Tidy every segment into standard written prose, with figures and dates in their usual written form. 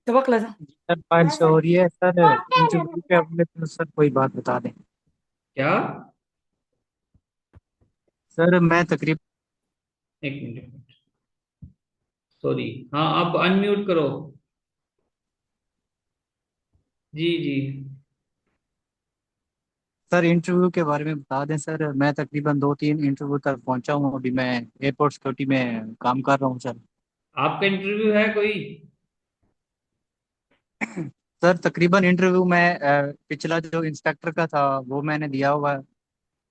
तवक्ल जा। Sir file show हो रही है सर, इंटरव्यू के अपने तो सर कोई बात बता दें। क्या? सर मैं तकरीबन। एक मिनट, एक मिनट। सॉरी। हाँ, आप अनम्यूट करो। जी जी। सर इंटरव्यू के बारे में बता दें सर, मैं तकरीबन 2-3 इंटरव्यू तक पहुंचा हूँ। अभी मैं एयरपोर्ट सिक्योरिटी में काम कर रहा हूँ सर। आपका इंटरव्यू है कोई? सर तकरीबन इंटरव्यू में पिछला जो इंस्पेक्टर का था वो मैंने दिया हुआ है,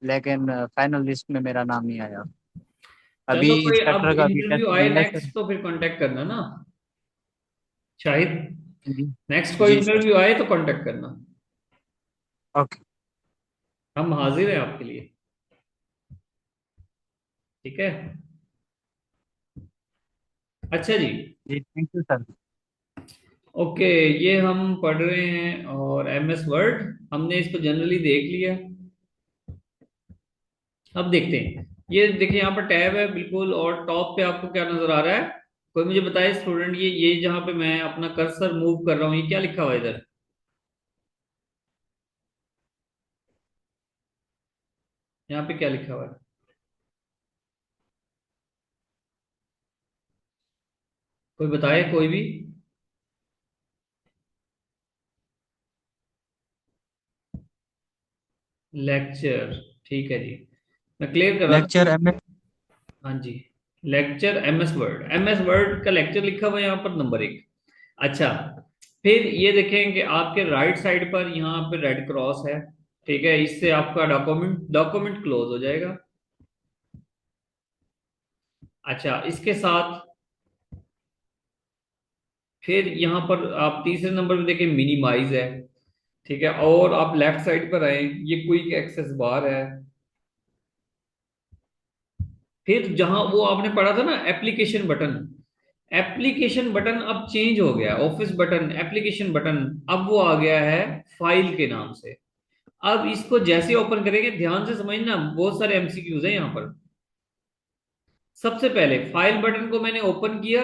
लेकिन फाइनल लिस्ट में मेरा नाम नहीं आया। अभी चलो, कोई अब इंस्पेक्टर का भी टेस्ट इंटरव्यू आए लिया है सर। नेक्स्ट तो फिर कांटेक्ट करना ना। शाहिद, जी। नेक्स्ट कोई जी सर। इंटरव्यू आए तो कांटेक्ट करना। ओके। हम हाजिर हैं आपके लिए। ठीक है। अच्छा जी। जी थैंक यू सर। ओके, ये हम पढ़ रहे हैं और एमएस वर्ड हमने इसको जनरली देख लिया। अब देखते हैं। ये देखिए, यहाँ पर टैब है बिल्कुल, और टॉप पे आपको क्या नजर आ रहा है? कोई मुझे बताए स्टूडेंट, ये जहाँ पे मैं अपना कर्सर मूव कर रहा हूँ, ये क्या लिखा हुआ है इधर? यहाँ पे क्या लिखा हुआ है? कोई बताए, कोई भी। लेक्चर। ठीक है जी। मैं क्लियर कर रहा था लेक्चर एम। हाँ जी। लेक्चर एमएस वर्ड का लेक्चर लिखा हुआ है यहाँ पर नंबर 1। अच्छा। फिर ये देखें कि आपके राइट साइड पर यहाँ पे रेड क्रॉस है। ठीक है, इससे आपका डॉक्यूमेंट डॉक्यूमेंट क्लोज हो जाएगा। अच्छा, इसके साथ फिर यहाँ पर आप तीसरे नंबर पे देखें, मिनिमाइज है। ठीक है, और आप लेफ्ट साइड पर आए, ये क्विक एक्सेस बार है। फिर जहां वो आपने पढ़ा था ना, एप्लीकेशन बटन। एप्लीकेशन बटन अब चेंज हो गया, ऑफिस बटन एप्लीकेशन बटन। अब वो आ गया है फाइल के नाम से। अब इसको जैसे ओपन करेंगे, ध्यान से समझना, बहुत सारे एमसीक्यूज हैं यहाँ पर। सबसे पहले फाइल बटन को मैंने ओपन किया।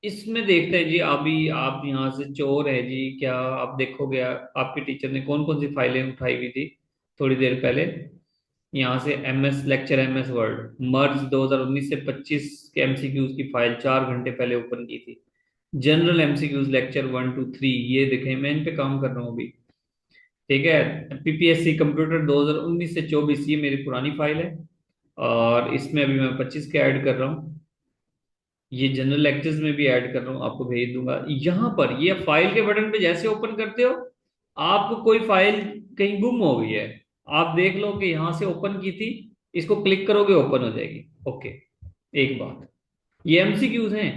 इसमें देखते हैं जी, अभी आप यहाँ से चोर है जी क्या? आप देखोगे आपके टीचर ने कौन कौन सी फाइलें उठाई हुई थी थोड़ी देर पहले। यहाँ से एमएस लेक्चर एमएस वर्ड मर्ज 2019 से 25 के एमसीक्यूज की फाइल 4 घंटे पहले ओपन की थी। जनरल एमसीक्यूज लेक्चर 1 2 3, ये देखें, मैं इन पे काम कर रहा हूँ अभी। ठीक है। पीपीएससी कंप्यूटर 2019 से 24, ये मेरी पुरानी फाइल है। और इसमें अभी मैं 25 के ऐड कर रहा हूँ। ये जनरल लेक्चर्स में भी ऐड कर रहा हूँ, आपको भेज दूंगा। यहाँ पर ये फाइल के बटन पे जैसे ओपन करते हो, आपको कोई फाइल कहीं गुम हो गई है, आप देख लो कि यहाँ से ओपन की थी, इसको क्लिक करोगे ओपन हो जाएगी। ओके। एक बात, ये एमसीक्यूज हैं।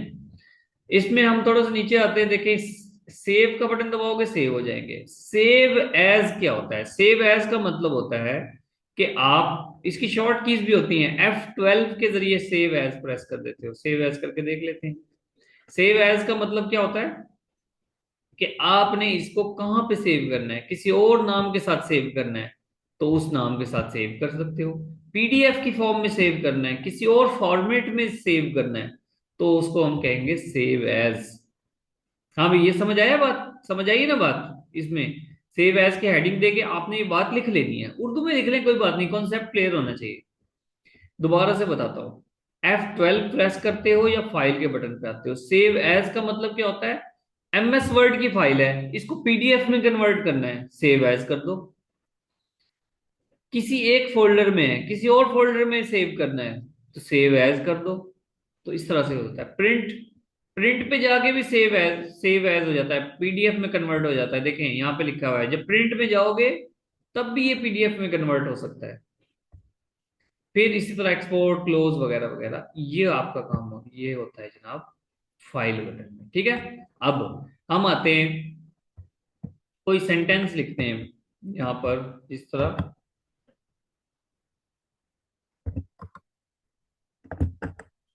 इसमें हम थोड़ा सा नीचे आते हैं, देखें, सेव का बटन दबाओगे सेव हो जाएंगे। सेव एज क्या होता है? सेव एज का मतलब होता है कि आप इसकी शॉर्ट कीज भी होती हैं, F12 के जरिए सेव एज प्रेस कर देते हो। सेव एज करके देख लेते हैं। सेव एज का मतलब क्या होता है कि आपने इसको कहां पे सेव करना है, किसी और नाम के साथ सेव करना है तो उस नाम के साथ सेव कर सकते हो। पीडीएफ की फॉर्म में सेव करना है, किसी और फॉर्मेट में सेव करना है, तो उसको हम कहेंगे सेव एज। हाँ भाई, ये समझ आया बात? समझ आई ना बात इसमें? सेव एज की हेडिंग देके आपने ये बात लिख लेनी है, उर्दू में लिख लें, कोई बात नहीं, कॉन्सेप्ट क्लियर होना चाहिए। दोबारा से बताता हूँ। F12 प्रेस करते हो या फाइल के बटन पे आते हो, सेव एज का मतलब क्या होता है? एमएस वर्ड की फाइल है, इसको पीडीएफ में कन्वर्ट करना है, सेव एज कर दो। किसी एक फोल्डर में है, किसी और फोल्डर में सेव करना है, तो सेव एज कर दो। तो इस तरह से होता है। प्रिंट, प्रिंट पे जाके भी सेव एज हो जाता है, पीडीएफ में कन्वर्ट हो जाता है। देखें यहाँ पे लिखा हुआ है, जब प्रिंट में जाओगे तब भी ये पीडीएफ में कन्वर्ट हो सकता है। फिर इसी तरह एक्सपोर्ट क्लोज वगैरह वगैरह, ये आपका काम हो, ये होता है जनाब फाइल बटन में। ठीक है। अब हम आते हैं, कोई सेंटेंस लिखते हैं यहाँ पर इस तरह,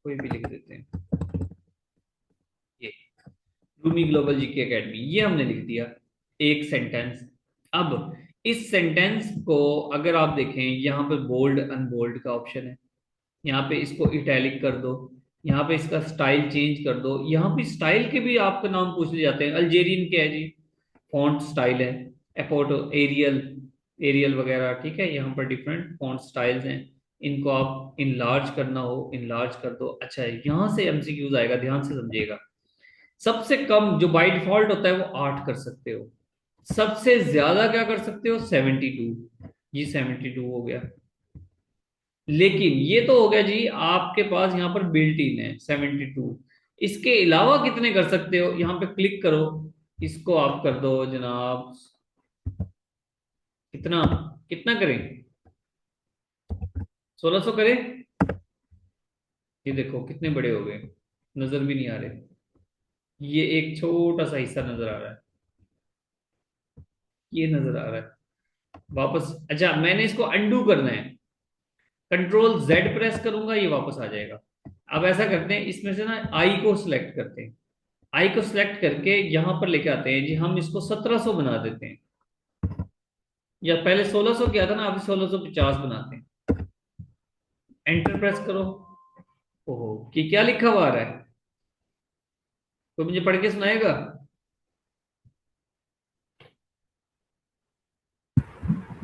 कोई भी लिख देते हैं। ये रूमी ग्लोबल जीके एकेडमी, ये हमने लिख दिया एक सेंटेंस। अब इस सेंटेंस को अगर आप देखें, यहाँ पे बोल्ड अनबोल्ड का ऑप्शन है, यहाँ पे इसको इटैलिक कर दो। यहाँ पे इसका स्टाइल चेंज कर दो। यहाँ पे स्टाइल के भी आपका नाम पूछ लिए जाते हैं। अल्जेरियन क्या है जी, फॉन्ट स्टाइल है। एपोर्टो, एरियल, एरियल वगैरह, ठीक है। यहाँ पर डिफरेंट फॉन्ट स्टाइल्स हैं। इनको आप इनलार्ज करना हो इनलार्ज कर दो। अच्छा है, यहाँ से एमसीक्यूज आएगा, ध्यान से समझिएगा। सबसे कम जो बाय डिफॉल्ट होता है वो 8 कर सकते हो। सबसे ज्यादा क्या कर सकते हो, 72। ये 72 हो गया। लेकिन ये तो हो गया जी आपके पास यहाँ पर बिल्ट इन है 72। इसके अलावा कितने कर सकते हो, यहाँ पे क्लिक करो। इसको आप कर दो जनाब, कितना, कितना करें, 1600 करें। ये देखो कितने बड़े हो गए, नजर भी नहीं आ रहे। ये एक छोटा सा हिस्सा नजर आ रहा है, ये नजर आ रहा है। वापस, अच्छा मैंने इसको अंडू करना है, कंट्रोल जेड प्रेस करूंगा, ये वापस आ जाएगा। अब ऐसा करते हैं, इसमें से ना आई को सिलेक्ट करते हैं। आई को सिलेक्ट करके यहां पर लेके आते हैं जी, हम इसको 1700 बना देते हैं। या पहले 1600 किया था ना, अभी 1650 बनाते हैं। एंटर प्रेस करो। ओहो, कि क्या लिखा हुआ आ रहा है, तो मुझे पढ़ के सुनाएगा।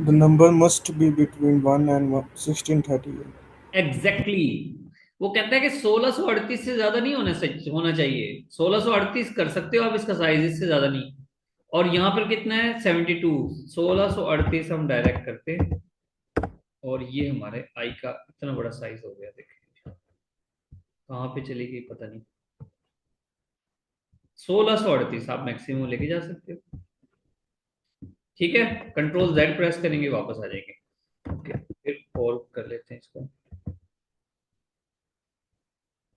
The number must be between 1 and 1638. Exactly exactly. वो कहता है कि 1638 से ज्यादा नहीं होना चाहिए। 1638 कर सकते हो आप इसका साइज, इससे ज्यादा नहीं। और यहाँ पर कितना है, 72। 1638 हम डायरेक्ट करते हैं, और ये हमारे आई का इतना बड़ा साइज हो गया। देखिए कहाँ पे चली गई पता नहीं। 1638 आप मैक्सिमम लेके जा सकते हो, ठीक है। कंट्रोल जेड प्रेस करेंगे, वापस आ जाएंगे। ओके, फिर और कर लेते हैं इसको।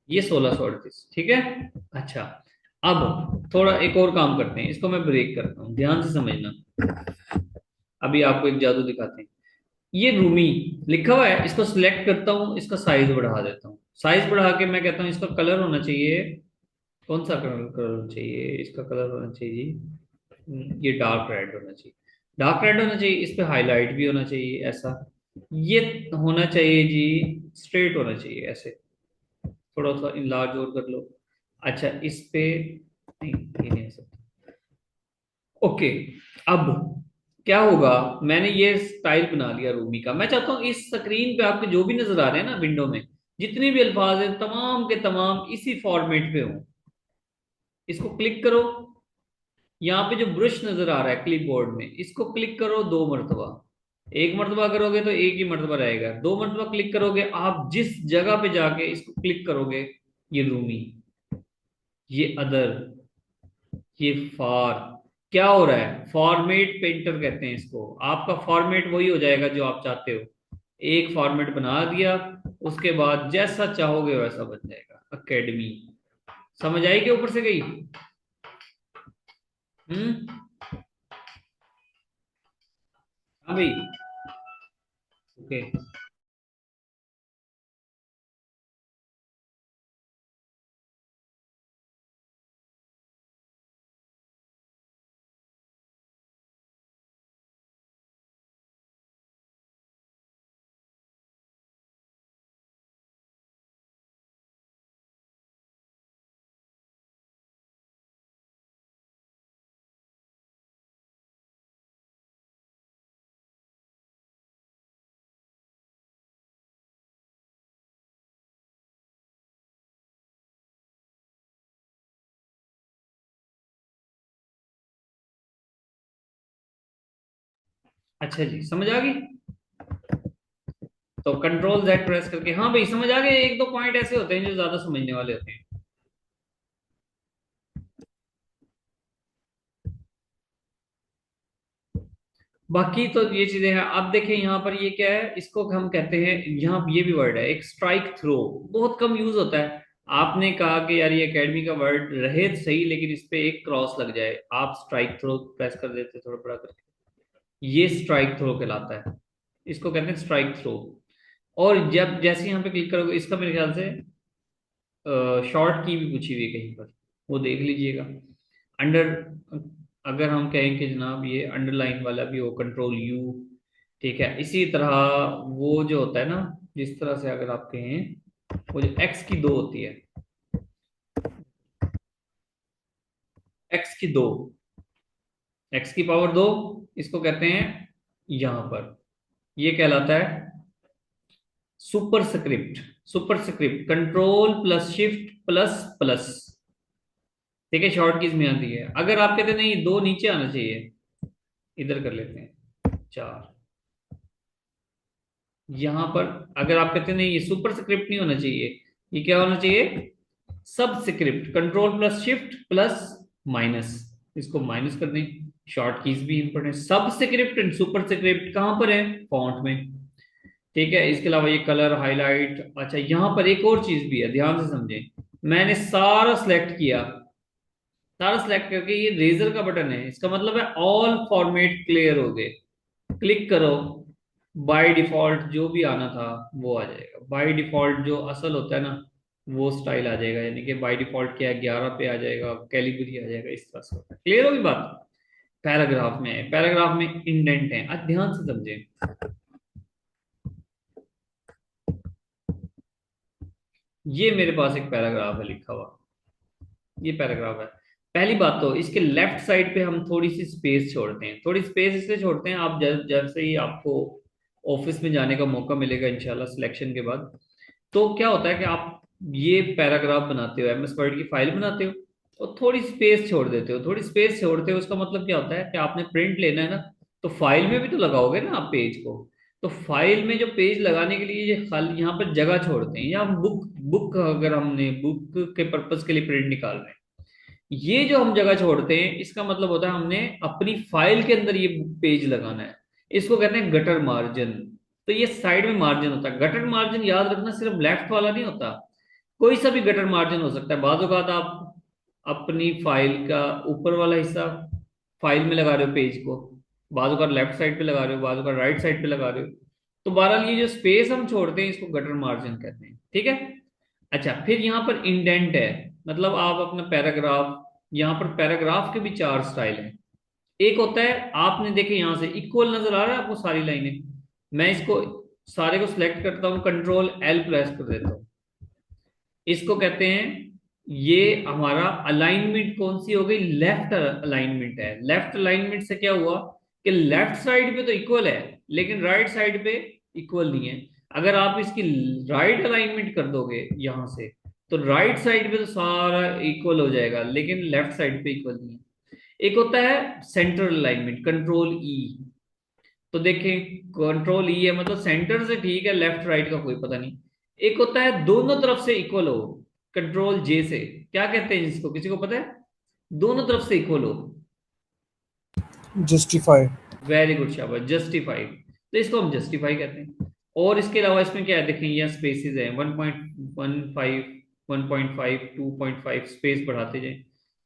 ये 1638, ठीक है। अच्छा, अब थोड़ा एक और काम करते हैं, इसको मैं ब्रेक करता हूँ, ध्यान से समझना। अभी आपको एक जादू दिखाते हैं। ये रूमी लिखा हुआ है, इसको सिलेक्ट करता हूँ, इसका साइज बढ़ा देता हूँ। साइज बढ़ा के मैं कहता हूँ इसका कलर होना चाहिए, कौन सा कलर कलर होना चाहिए, इसका कलर होना चाहिए जी, ये डार्क रेड होना चाहिए। डार्क रेड होना चाहिए, इस पे हाईलाइट भी होना चाहिए ऐसा। ये होना चाहिए जी, स्ट्रेट होना चाहिए ऐसे। थोड़ा सा इनलार्ज और कर लो। अच्छा इस पे नहीं, ये नहीं हो सकता। ओके, अब क्या होगा, मैंने ये स्टाइल बना लिया रूमी का। मैं चाहता हूँ इस स्क्रीन पे आपके जो भी नजर आ रहे हैं ना विंडो में, जितने भी अल्फाज हैं तमाम के तमाम इसी फॉर्मेट पे हो। इसको क्लिक करो। यहाँ पे जो ब्रश नजर आ रहा है क्लिपबोर्ड में, इसको क्लिक करो 2 मरतबा। एक मरतबा करोगे तो एक ही मरतबा रहेगा, 2 मरतबा क्लिक करोगे, आप जिस जगह पे जाके इसको क्लिक करोगे, ये रूमी, ये अदर, ये फार, क्या हो रहा है, फॉर्मेट पेंटर कहते हैं इसको। आपका फॉर्मेट वही हो जाएगा जो आप चाहते हो। एक फॉर्मेट बना दिया, उसके बाद जैसा चाहोगे वैसा बन जाएगा। एकेडमी, समझ आई कि ऊपर से गई। हम्म, हाँ भाई, ओके। अच्छा जी, समझ आ गई। तो कंट्रोल जेड प्रेस करके, हाँ भाई समझ आ गए। एक दो पॉइंट ऐसे होते हैं जो ज्यादा समझने वाले होते हैं। बाकी तो ये चीजें हैं। अब देखें यहाँ पर ये क्या है, इसको हम कहते हैं, यहाँ ये भी वर्ड है एक, स्ट्राइक थ्रो। बहुत कम यूज होता है। आपने कहा कि यार ये एकेडमी का वर्ड रहे तो सही, लेकिन इस पे एक क्रॉस लग जाए, आप स्ट्राइक थ्रो प्रेस कर देते थोड़ा बड़ा करके, ये स्ट्राइक थ्रो कहलाता है। इसको कहते हैं स्ट्राइक थ्रो। और जब जैसे यहाँ पे क्लिक करोगे, इसका मेरे ख्याल से शॉर्ट की भी पूछी हुई है कहीं पर, वो देख लीजिएगा। अंडर, अगर हम कहें कि जनाब ये अंडरलाइन वाला भी हो, कंट्रोल यू, ठीक है। इसी तरह वो जो होता है ना, जिस तरह से अगर आप कहें, वो जो एक्स की 2 होती है, एक्स की 2, एक्स की पावर 2, इसको कहते हैं यहां पर, ये कहलाता है superscript. Superscript control plus shift plus plus, ठीक है, शॉर्ट कीज में आती है। अगर आप कहते हैं नहीं 2 नीचे आना चाहिए, इधर कर लेते हैं 4, यहां पर अगर आप कहते हैं नहीं ये सुपरस्क्रिप्ट नहीं होना चाहिए, ये क्या होना चाहिए, सब script, control plus shift plus minus, इसको माइनस कर दें। शॉर्ट कीज भी इंपॉर्टेंट, सब स्क्रिप्ट एंड सुपर स्क्रिप्ट कहां पर है, फॉन्ट में, ठीक है। इसके अलावा ये कलर हाईलाइट। अच्छा यहां पर एक और चीज भी है, ध्यान से समझें। मैंने सारा सिलेक्ट किया, सारा सिलेक्ट करके ये रेजर का बटन है, इसका मतलब है ऑल फॉर्मेट क्लियर हो गए। क्लिक करो, बाय डिफॉल्ट जो भी आना था वो आ जाएगा। बाय डिफॉल्ट जो असल होता है ना वो स्टाइल आ जाएगा, यानी कि बाय डिफॉल्ट क्या है, 11 पे आ जाएगा, कैलिग्राफी आ जाएगा, इस तरह से होता है। क्लियर होगी बात। पैराग्राफ में है, पैराग्राफ में इंडेंट है, आज ध्यान से समझें। ये मेरे पास एक पैराग्राफ है लिखा हुआ, ये पैराग्राफ है। पहली बात तो इसके लेफ्ट साइड पे हम थोड़ी सी स्पेस छोड़ते हैं, थोड़ी स्पेस इसलिए छोड़ते हैं, आप जैसे ही आपको ऑफिस में जाने का मौका मिलेगा इंशाल्लाह सिलेक्शन के बाद, तो क्या होता है कि आप ये पैराग्राफ बनाते हो, एमएस वर्ड की फाइल बनाते हो और थोड़ी स्पेस छोड़ देते हो। थोड़ी स्पेस छोड़ते हो उसका मतलब क्या होता है कि आपने प्रिंट लेना है ना, तो फाइल में भी तो लगाओगे ना आप पेज को, तो फाइल में जो पेज लगाने के लिए ये खाली यहाँ पर जगह छोड़ते हैं, या बुक बुक अगर हमने बुक के पर्पज के लिए प्रिंट निकाल रहे हैं, ये जो हम जगह छोड़ते हैं इसका मतलब होता है हमने अपनी फाइल के अंदर ये पेज लगाना है। इसको कहते हैं गटर मार्जिन। तो ये साइड में मार्जिन होता है। गटर मार्जिन याद रखना सिर्फ लेफ्ट वाला नहीं होता, कोई सा भी गटर मार्जिन हो सकता है। बाजू का आप अपनी फाइल का ऊपर वाला हिस्सा फाइल में लगा रहे हो पेज को, बाजू का लेफ्ट साइड पे लगा रहे हो, बाजू का राइट साइड पे लगा रहे हो, तो बहरहाल ये जो स्पेस हम छोड़ते हैं इसको गटर मार्जिन कहते हैं, ठीक है। अच्छा फिर यहाँ पर इंडेंट है, मतलब आप अपना पैराग्राफ, यहाँ पर पैराग्राफ के भी 4 स्टाइल हैं। एक होता है आपने देखे यहाँ से इक्वल नजर आ रहा है आपको सारी लाइनें, मैं इसको सारे को सिलेक्ट करता हूँ, कंट्रोल एल प्रेस कर देता हूँ, इसको कहते हैं, ये हमारा अलाइनमेंट कौन सी हो गई, लेफ्ट अलाइनमेंट है। लेफ्ट अलाइनमेंट से क्या हुआ कि लेफ्ट साइड पे तो इक्वल है लेकिन राइट साइड पे इक्वल नहीं है। अगर आप इसकी राइट अलाइनमेंट कर दोगे यहां से, तो राइट साइड पे तो सारा इक्वल हो जाएगा लेकिन लेफ्ट साइड पे इक्वल नहीं है। एक होता है सेंट्रल अलाइनमेंट, कंट्रोल ई। तो देखें कंट्रोल ई है मतलब सेंटर से ठीक है, लेफ्ट राइट का कोई पता नहीं। एक होता है दोनों तरफ से इक्वल हो, कंट्रोल जे से, क्या कहते हैं जिसको, किसी को पता है, दोनों तरफ से इक्वल हो। जस्टिफाई। वेरी गुड, शाबाश, जस्टिफाइड, तो इसको हम जस्टिफाई कहते हैं। और इसके अलावा इसमें क्या है देखें, यहाँ स्पेसेस है 1.15 1.5 2.5 स्पेस बढ़ाते जाएं,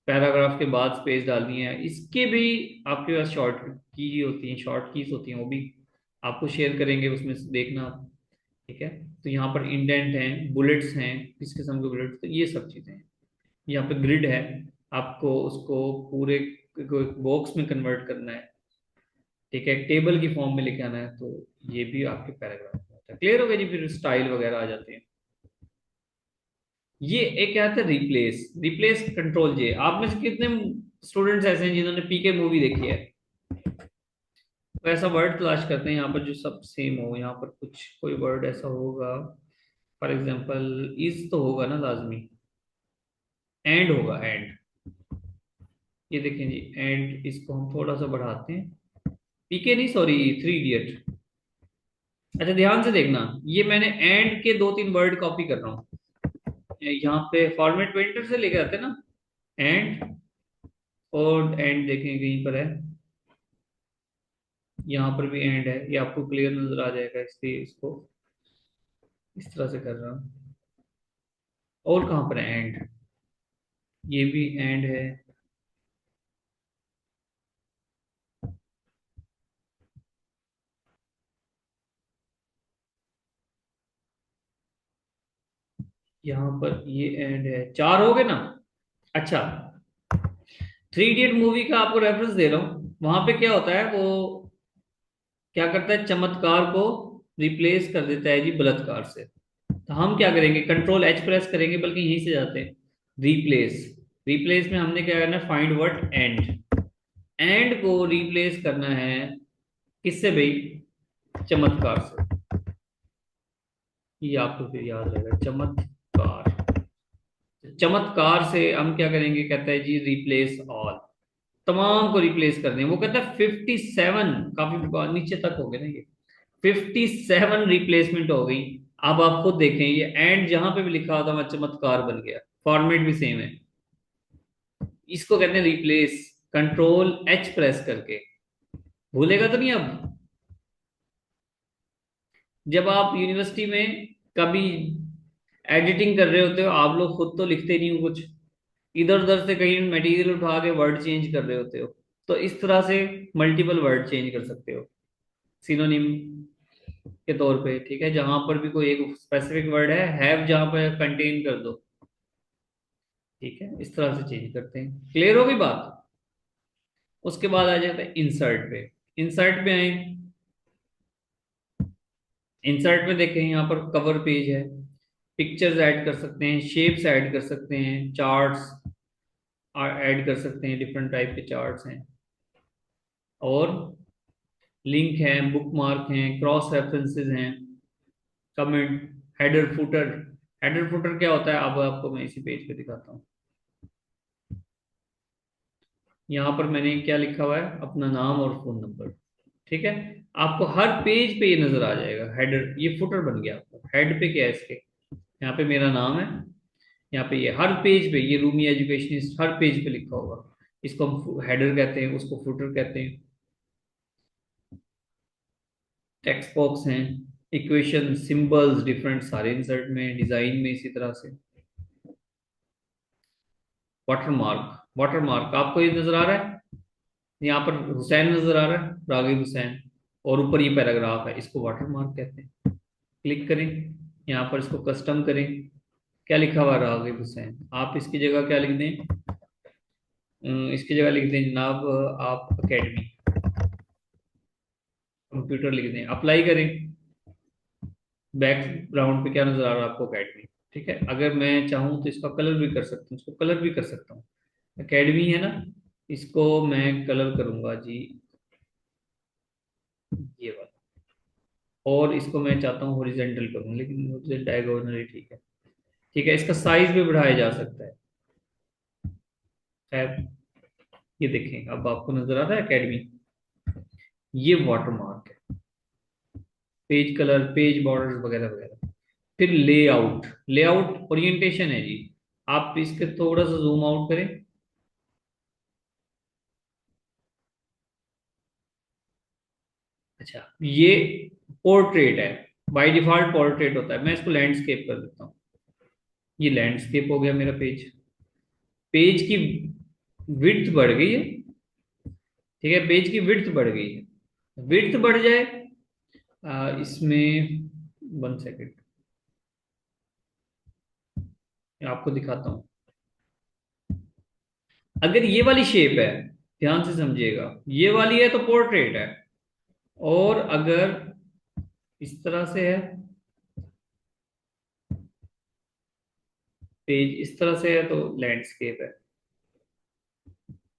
पैराग्राफ के बाद स्पेस डालनी है। इसके भी आपके पास शॉर्ट की होती हैं, शॉर्ट कीज होती हैं, वो भी आपको शेयर करेंगे, उसमें से देखना आप, ठीक है। तो यहाँ पर इंडेंट हैं, बुलेट्स हैं, किस किस्म के बुलेट्स, तो ये सब चीज़ें हैं। यहाँ पे ग्रिड है, आपको उसको पूरे बॉक्स में कन्वर्ट करना है, ठीक है, टेबल की फॉर्म में लेके आना है, तो ये भी आपके पैराग्राफ में होता है। क्लियर हो गया जी, फिर स्टाइल वगैरह आ जाते हैं। ये एक क्या आता है, रिप्लेस। रिप्लेस कंट्रोल जे। आप में से कितने स्टूडेंट्स ऐसे हैं जिन्होंने पीके मूवी देखी है, तो ऐसा वर्ड तलाश करते हैं यहाँ पर जो सब सेम हो। यहाँ पर कुछ कोई वर्ड ऐसा होगा, फॉर एग्जाम्पल इज तो होगा ना लाजमी, एंड होगा, एंड, ये देखें जी एंड, इसको हम थोड़ा सा बढ़ाते हैं, पीके नहीं सॉरी 3 इडियट। अच्छा ध्यान से देखना, ये मैंने एंड के 2-3 वर्ड कॉपी कर रहा हूँ, यहाँ पे फॉर्मेट पेंटर से लेके आते हैं ना, एंड, और एंड देखें कहीं पर है, यहाँ पर भी एंड है, ये आपको क्लियर नजर आ जाएगा, इसलिए इसको इस तरह से कर रहा हूँ। और कहाँ पर है एंड, ये भी एंड है, यहाँ पर ये एंड है, 4 हो गए ना। अच्छा 3 इडियट मूवी का आपको रेफरेंस दे रहा हूँ, वहां पे क्या होता है, वो क्या करता है, चमत्कार को रिप्लेस कर देता है जी बलात्कार से। तो हम क्या करेंगे, कंट्रोल एच प्रेस करेंगे, बल्कि यहीं से जाते हैं, रिप्लेस, रिप्लेस में हमने क्या करना है, फाइंड वर्ड एंड। एंड को रिप्लेस करना है किससे भाई, चमत्कार से। ये आपको फिर याद रहेगा, चमत्कार। चमत्कार से हम क्या करेंगे, कहता है जी रिप्लेस ऑल, तमाम को रिप्लेस कर दें। वो कहता है 57, काफी नीचे तक हो गए ना ये, 57 रिप्लेसमेंट हो गई। अब आप खुद देखें, ये एंड जहां पे भी लिखा होता है चमत्कार बन गया, फॉर्मेट भी सेम है। इसको कहते हैं रिप्लेस, कंट्रोल एच प्रेस करके। भूलेगा तो नहीं अब, जब आप यूनिवर्सिटी में कभी एडिटिंग कर रहे होते हो, आप लोग खुद तो लिखते नहीं हो कुछ, इधर उधर से कहीं मटेरियल उठा के वर्ड चेंज कर रहे होते हो, तो इस तरह से मल्टीपल वर्ड चेंज कर सकते हो सिनोनिम के तौर पे। ठीक है, जहां पर भी कोई एक स्पेसिफिक वर्ड है, हैव जहां पर कंटेन कर दो। ठीक है, इस तरह से चेंज करते हैं। क्लियर होगी बात। उसके बाद आ जाता है इंसर्ट पे। इंसर्ट पे आए, इंसर्ट में देखें यहाँ पर कवर पेज है, पिक्चर्स ऐड कर सकते हैं, शेप्स ऐड कर सकते हैं, चार्ट्स ऐड कर सकते हैं, डिफरेंट टाइप के चार्ट्स हैं, और लिंक हैं, बुक मार्क हैं, क्रॉस रेफरेंसेस हैं, comment, header footer. Header footer क्या होता है, अब आपको मैं इसी पेज पे दिखाता हूँ। यहाँ पर मैंने क्या लिखा हुआ है, अपना नाम और फोन नंबर। ठीक है, आपको हर पेज पे ये नजर आ जाएगा हेडर, ये फुटर बन गया आपका। हेड पे क्या है इसके, यहाँ पे मेरा नाम है, यहाँ पे ये हर पेज पे ये रूमी एजुकेशनिस्ट हर पेज पे लिखा होगा। इसको हम हेडर कहते हैं, उसको फुटर कहते हैं। टेक्स्ट बॉक्स हैं, इक्वेशन, सिंबल्स डिफरेंट सारे इंसर्ट में, डिजाइन में इसी तरह से। वाटरमार्क, वाटरमार्क आपको ये नजर आ रहा है, यहाँ पर हुसैन नजर आ रहा है, रागिब हुसैन, और ऊपर ये पैराग्राफ है, इसको वाटरमार्क कहते हैं। क्लिक करें, यहाँ पर इसको कस्टम करें, क्या लिखा हुआ है, रागिब हुसैन। आप इसकी जगह क्या लिख दें, इसकी जगह लिख दें जनाब आप अकेडमी, कंप्यूटर लिख दें, अप्लाई करें। बैकग्राउंड पे क्या नजर आ रहा है आपको, अकेडमी। ठीक है, अगर मैं चाहूँ तो इसका कलर भी कर सकता हूँ, इसको कलर भी कर सकता हूँ। अकेडमी है ना, इसको मैं कलर करूंगा जी ये वाला, और इसको मैं चाहता हूँ हॉरिजेंटल करूँ, लेकिन हॉरिजेंटल डायगोनल ही ठीक है। ठीक है, इसका साइज भी बढ़ाया जा सकता है। खैर, ये देखें अब आपको नजर आ रहा है अकेडमी, ये वाटरमार्क है। पेज कलर, पेज बॉर्डर्स वगैरह वगैरह। फिर लेआउट, लेआउट ओरिएंटेशन है जी। आप इसके थोड़ा सा जूम आउट करें, अच्छा ये पोर्ट्रेट है, बाय डिफॉल्ट पोर्ट्रेट होता है, मैं इसको लैंडस्केप कर देता हूँ। ये लैंडस्केप हो गया मेरा पेज। पेज की विड्थ बढ़ गई है। ठीक है, पेज की विड्थ बढ़ गई है। विड्थ बढ़ जाए, इसमें 1 सेकेंड आपको दिखाता हूँ। अगर ये वाली शेप है, ध्यान से समझिएगा, ये वाली है तो पोर्ट्रेट है, और अगर इस तरह से है, पेज इस तरह से है तो लैंडस्केप है।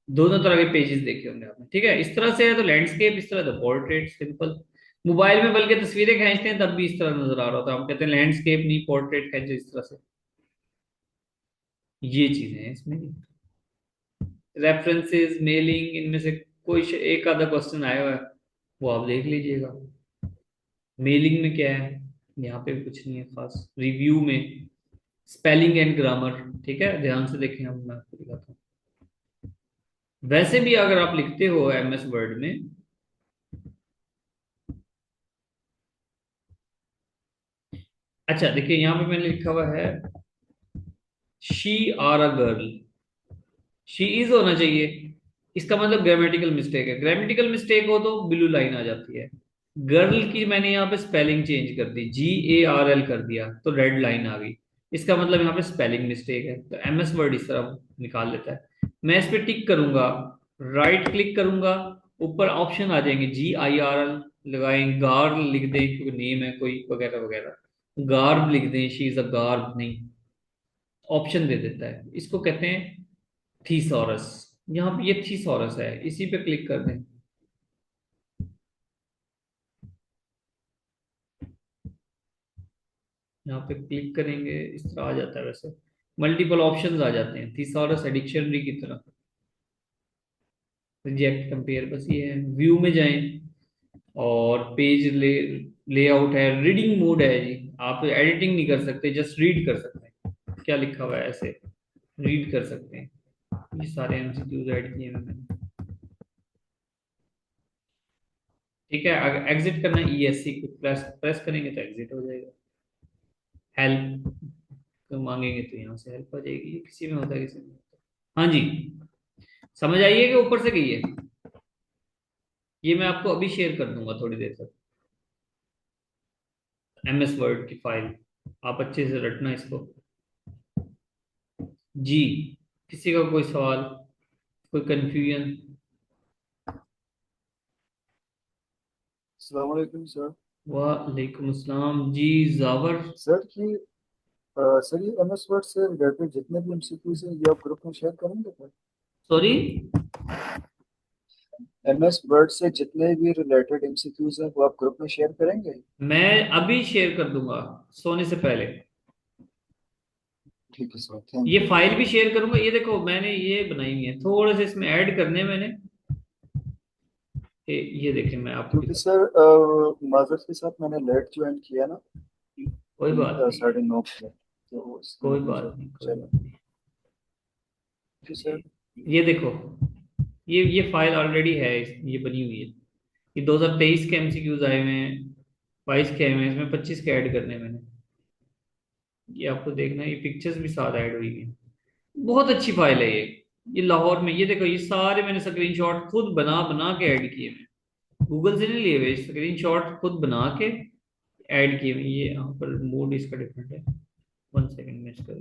दोनों तरह के पेजेस देखे होंगे आपने। ठीक है, इस तरह से है तो लैंडस्केप, इस तरह तो पोर्ट्रेट, सिंपल। मोबाइल में बल्कि तस्वीरें खींचते हैं तब भी इस तरह नजर आ रहा होता है, हम कहते हैं लैंडस्केप नहीं, पोर्ट्रेट खींचो इस तरह से। ये चीजें हैं इसमें। रेफरेंसेस, मेलिंग, इनमें से कोई एक आधा क्वेश्चन आया हुआ है, वो आप देख लीजिएगा। मेलिंग में क्या है, यहाँ पे कुछ नहीं है खास। रिव्यू में स्पेलिंग एंड ग्रामर, ठीक है, ध्यान से देखें, हम मैं आपको दिखाता हूँ। वैसे भी अगर आप लिखते हो एमएस वर्ड में, अच्छा देखिए यहाँ पे मैंने लिखा हुआ है she are a girl, she is होना चाहिए, इसका मतलब ग्रामेटिकल मिस्टेक है। ग्रामेटिकल मिस्टेक हो तो ब्लू लाइन आ जाती है। गर्ल की मैंने यहाँ पे स्पेलिंग चेंज कर दी, GARL कर दिया तो रेड लाइन आ गई, इसका मतलब यहाँ पे स्पेलिंग मिस्टेक है। तो एमएस वर्ड इस तरह निकाल लेता है। मैं इस पे टिक करूंगा, राइट क्लिक करूंगा, ऊपर ऑप्शन आ जाएंगे, GIRL लगाएं, गार्ल लिख दें क्योंकि नेम है कोई वगैरह वगैरह, गार्ब लिख दें, शी इज अ गार्ब नहीं, ऑप्शन दे देता है। इसको कहते हैं थीसॉरस, यहाँ पे ये थीसॉरस है, इसी पे क्लिक कर दें। यहाँ पे क्लिक करेंगे, इस तरह आ जाता है, वैसे मल्टीपल ऑप्शंस आ जाते हैं थीसॉरस है डिक्शनरी की तरह। रिजेक्ट कंपेयर, बस ये है। व्यू में जाएं और पेज लेआउट है, रीडिंग मोड है जी, आप एडिटिंग नहीं कर सकते, जस्ट रीड कर सकते हैं। क्या लिखा हुआ है ऐसे, रीड कर सकते हैं। ये सारे एमसीक्यूज ऐड किए हैं मैंने। ठीक है, अगर एग्जिट करना है ESC को प्रेस प्रेस करेंगे तो एग्जिट हो जाएगा। हेल्प तो मांगेंगे तो यहाँ से हेल्प आ जाएगी, ये किसी में होता है किसी में नहीं होता। हाँ जी, समझ आइए कि ऊपर से गई है। ये मैं आपको अभी शेयर कर दूंगा थोड़ी देर तक, MS वर्ड की फाइल। आप अच्छे से रटना इसको जी। किसी का कोई सवाल, कोई कंफ्यूजन? अस्सलाम वालेकुम सर। वालेकुम अस्सलाम जी, जावर। सर कि सर ये MS वर्ड से रिलेटेड जितने भी MCQs हैं ये आप ग्रुप में शेयर करेंगे क्या? सॉरी, MS वर्ड से जितने भी रिलेटेड MCQs हैं वो आप ग्रुप में शेयर करेंगे? मैं अभी शेयर कर दूंगा सोने से पहले। ठीक है सर, थैंक ये यू। फाइल भी शेयर करूंगा। ये देखो मैंने ये बनाई हुई है, थोड़े से इसमें ऐड करने हैं मैंने। ये देखिए मैं आपको क्योंकि दिखा। सर माजरत के साथ मैंने लेट ज्वाइन किया ना, कोई बात नहीं, 9:30 पे, तो इसलिए कोई मुझे बात नहीं, कोई चलो। बात नहीं। जी सर। ये देखो, ये फाइल ऑलरेडी है, ये बनी हुई है। ये 2023 के MCQs आए हुए हैं, 22 के आए हुए हैं, इसमें 25 के ऐड करने हैं मैंने। ये आपको देखना है, ये पिक्चर्स भी साथ ऐड हुई हैं। बहुत अच्छी फाइल है ये लाहौर में। ये देखो, ये सारे मैंने स्क्रीनशॉट खुद बना बना के ऐड किए हैं, गूगल से नहीं लिए हुए, स्क्रीनशॉट खुद बना के ऐड किए हुए हैं। ये यहाँ पर मोड इसका डिफरेंट है। 1 सेकंड में इसका